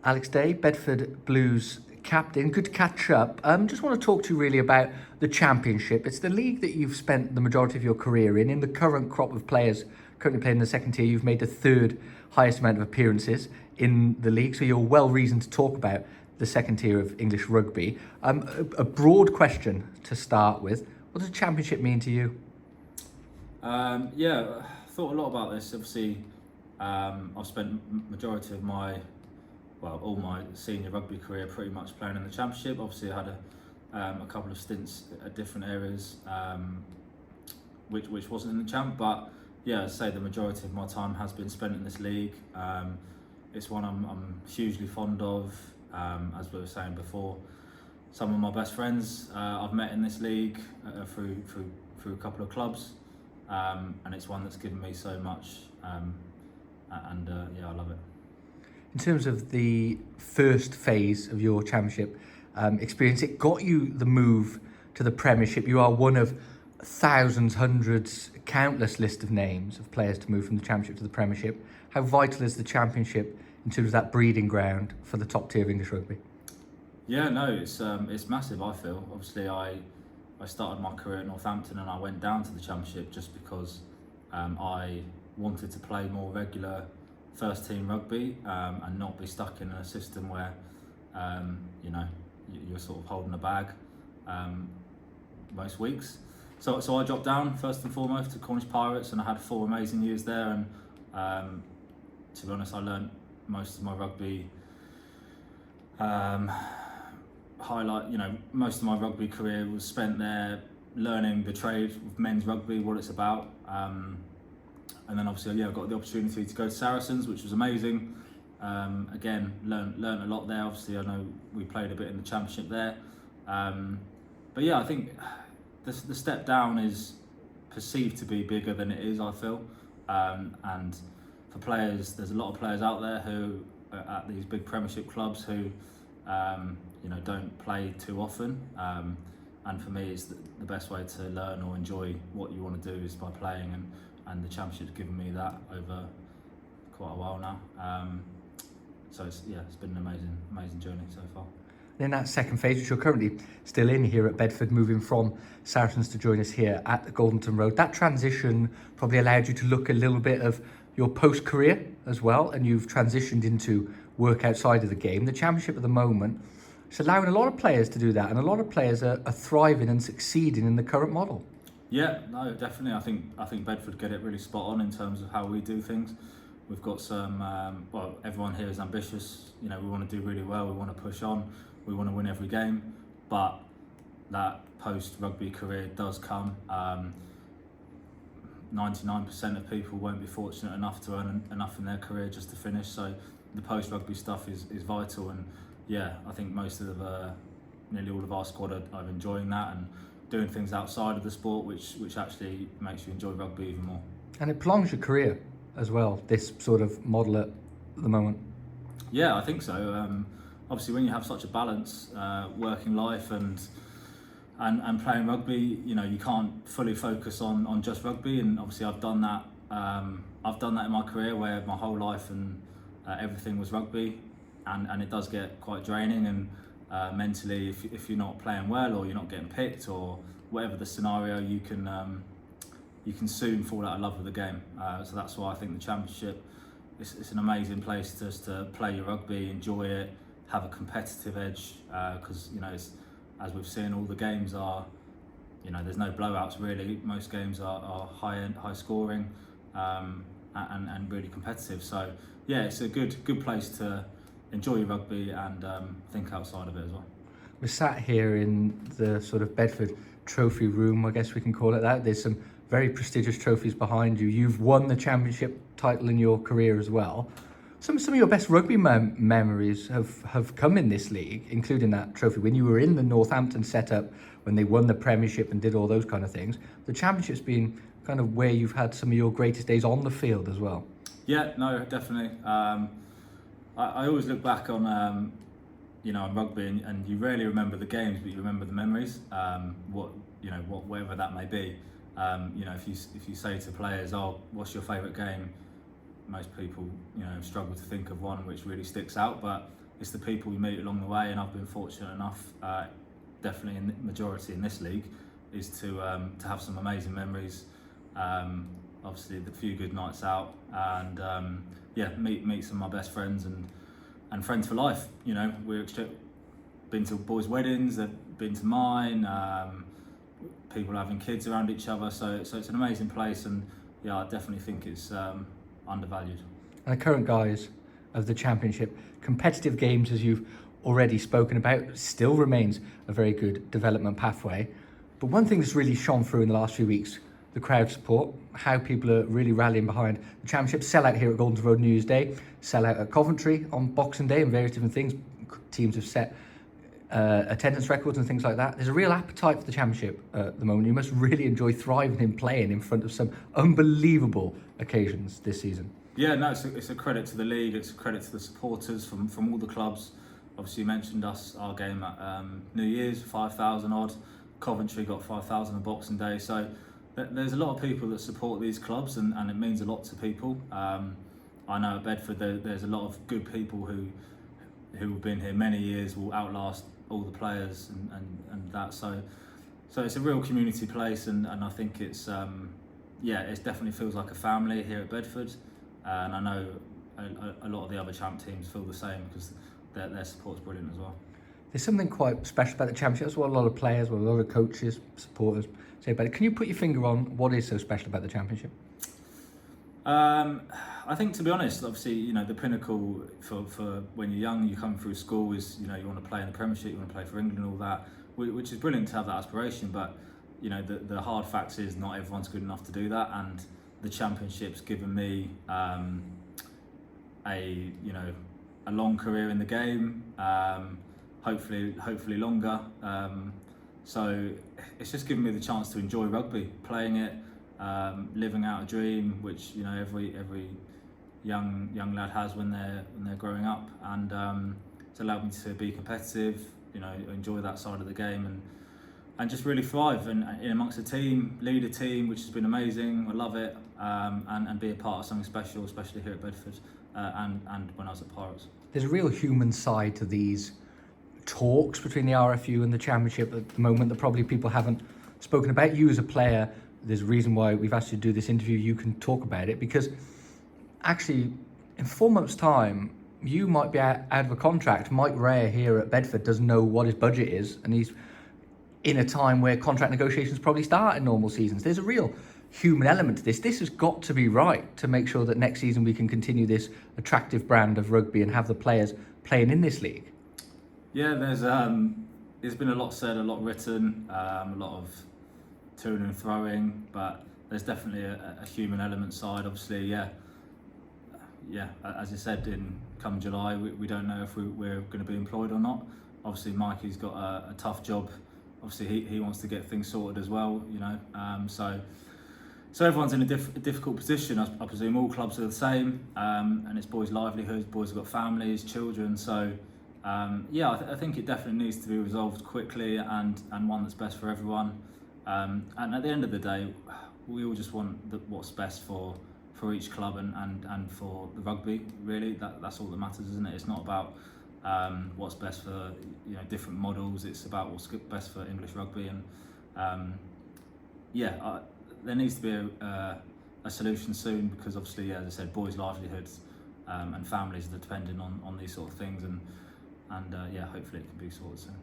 Alex Day, Bedford Blues captain. Good to catch up. Just want to talk to you really about the Championship. It's the league that you've spent the majority of your career in. In the current crop of players currently playing in the second tier, you've made the third highest amount of appearances in the league, so you're well reasoned to talk about the second tier of English rugby. A broad question to start with. What does the Championship mean to you? Yeah, I thought a lot about this. Obviously, I've spent majority of all my senior rugby career pretty much playing in the Championship. Obviously, I had a couple of stints at different areas, which wasn't in the Champ. But yeah, I'd say the majority of my time has been spent in this league. It's one I'm hugely fond of. As we were saying before, some of my best friends I've met in this league through a couple of clubs, and it's one that's given me so much. Yeah, I love it. In terms of the first phase of your Championship experience, it got you the move to the Premiership. You are one of thousands, hundreds, countless list of names of players to move from the Championship to the Premiership. How vital is the Championship in terms of that breeding ground for the top tier of English rugby? Yeah, no, it's massive. I feel obviously I started my career at Northampton and I went down to the Championship just because I wanted to play more regular first team rugby and not be stuck in a system where you're sort of holding a bag most weeks. So I dropped down first and foremost to Cornish Pirates, and I had 4 amazing years there. And to be honest, I learnt most of my rugby most of my rugby career was spent there learning the trade of men's rugby, what it's about. And then obviously, I got the opportunity to go to Saracens, which was amazing. Again, learned a lot there. Obviously, I know we played a bit in the Championship there. But yeah, I think the step down is perceived to be bigger than it is, I feel. And for players, there's a lot of players out there who are at these big Premiership clubs who don't play too often. And for me, it's the best way to learn or enjoy what you want to do is by playing, and the Championship's given me that over quite a while now. So it's been an amazing journey so far. In that second phase, which you're currently still in here at Bedford, moving from Saracens to join us here at the Goldenton Road, that transition probably allowed you to look a little bit of your post-career as well, and you've transitioned into work outside of the game. The Championship at the moment, it's allowing a lot of players to do that, and a lot of players are thriving and succeeding in the current model. Yeah, no, definitely. I think Bedford get it really spot on in terms of how we do things. We've got some, everyone here is ambitious. We want to do really well. We want to push on. We want to win every game. But that post-rugby career does come. 99% of people won't be fortunate enough to earn enough in their career just to finish. So the post-rugby stuff is vital. And yeah, I think nearly all of our squad are enjoying that and doing things outside of the sport, which actually makes you enjoy rugby even more. And it prolongs your career as well, this sort of model at the moment. Yeah, I think so. Obviously, when you have such a balance, working life and playing rugby, you can't fully focus on just rugby. And obviously, I've done that. I've done that in my career, where my whole life and everything was rugby, and it does get quite draining. And mentally, if you're not playing well or you're not getting picked or whatever the scenario, you can soon fall out of love with the game. So that's why I think the Championship it's an amazing place just to play your rugby, enjoy it, have a competitive edge, because as we've seen, all the games are, there's no blowouts really. Most games are high scoring, and really competitive. So yeah, it's a good place to enjoy your rugby and think outside of it as well. We're sat here in the sort of Bedford trophy room, I guess we can call it that. There's some very prestigious trophies behind you. You've won the Championship title in your career as well. Some of your best rugby memories have come in this league, including that trophy when you were in the Northampton setup, when they won the Premiership and did all those kind of things. The Championship's been kind of where you've had some of your greatest days on the field as well. Yeah, no, definitely. I always look back on on rugby, and you rarely remember the games, but you remember the memories. Whatever that may be. If you say to players, "Oh, what's your favourite game?" most people struggle to think of one which really sticks out. But it's the people we meet along the way, and I've been fortunate enough, definitely in the majority in this league, is to have some amazing memories. Obviously, the few good nights out, and meet some of my best friends and friends for life. You know, we've been to boys' weddings, they've been to mine. People having kids around each other, so it's an amazing place, and yeah, I definitely think it's undervalued. And the current guys of the Championship, competitive games, as you've already spoken about, still remains a very good development pathway. But one thing that's really shone through in the last few weeks, the crowd support, how people are really rallying behind the Championship. Sell out here at Gordon's Road News Day, sell out at Coventry on Boxing Day, and various different things. Teams have set attendance records and things like that. There's a real appetite for the Championship at the moment. You must really enjoy thriving in playing in front of some unbelievable occasions this season. Yeah, no, it's a credit to the league, it's a credit to the supporters from all the clubs. Obviously, you mentioned our game at New Year's, 5,000 odd. Coventry got 5,000 on Boxing Day. So there's a lot of people that support these clubs, and it means a lot to people. I know at Bedford there's a lot of good people who have been here many years, will outlast all the players and that. So it's a real community place, and I think it's it definitely feels like a family here at Bedford. And I know a lot of the other champ teams feel the same, because their support's brilliant as well. There's something quite special about the Championship. That's what a lot of players, what a lot of coaches, supporters say about it. Can you put your finger on what is so special about the Championship? I think, to be honest, obviously, you know, the pinnacle for when you're young, you come through school, is, you know, you want to play in the Premiership, you want to play for England and all that, which is brilliant to have that aspiration. But, you know, the hard fact is not everyone's good enough to do that, and the Championship's given me a long career in the game, hopefully longer. So it's just given me the chance to enjoy rugby, playing it, living out a dream, which, you know, every young lad has when they're growing up, and it's allowed me to be competitive, you know, enjoy that side of the game, and just really thrive and in amongst a team, lead a team, which has been amazing. I love it, and be a part of something special, especially here at Bedford, and when I was at Pirates. There's a real human side to these talks between the RFU and the Championship at the moment that probably people haven't spoken about. You as a player, there's a reason why we've asked you to do this interview. You can talk about it, because actually in 4 months' time you might be out of a contract. Mike Ray here at Bedford doesn't know what his budget is, and he's in a time where contract negotiations probably start in normal seasons. There's a real human element to this. This has got to be right to make sure that next season we can continue this attractive brand of rugby and have the players playing in this league. Yeah, there's been a lot said, a lot written, a lot of toing and throwing, but there's definitely a human element side. Obviously, as you said, come July, we don't know if we're going to be employed or not. Obviously, Mikey's got a tough job. Obviously, he wants to get things sorted as well, you know. So everyone's in a difficult position. I presume all clubs are the same, and it's boys' livelihoods. Boys have got families, children. So I think it definitely needs to be resolved quickly, and one that's best for everyone. And at the end of the day, we all just want what's best for each club and for the rugby. Really, that's all that matters, isn't it? It's not about what's best for, you know, different models. It's about what's best for English rugby, and there needs to be a solution soon, because obviously, as I said, boys' livelihoods and families are dependent on these sort of things, and hopefully it can be sorted soon.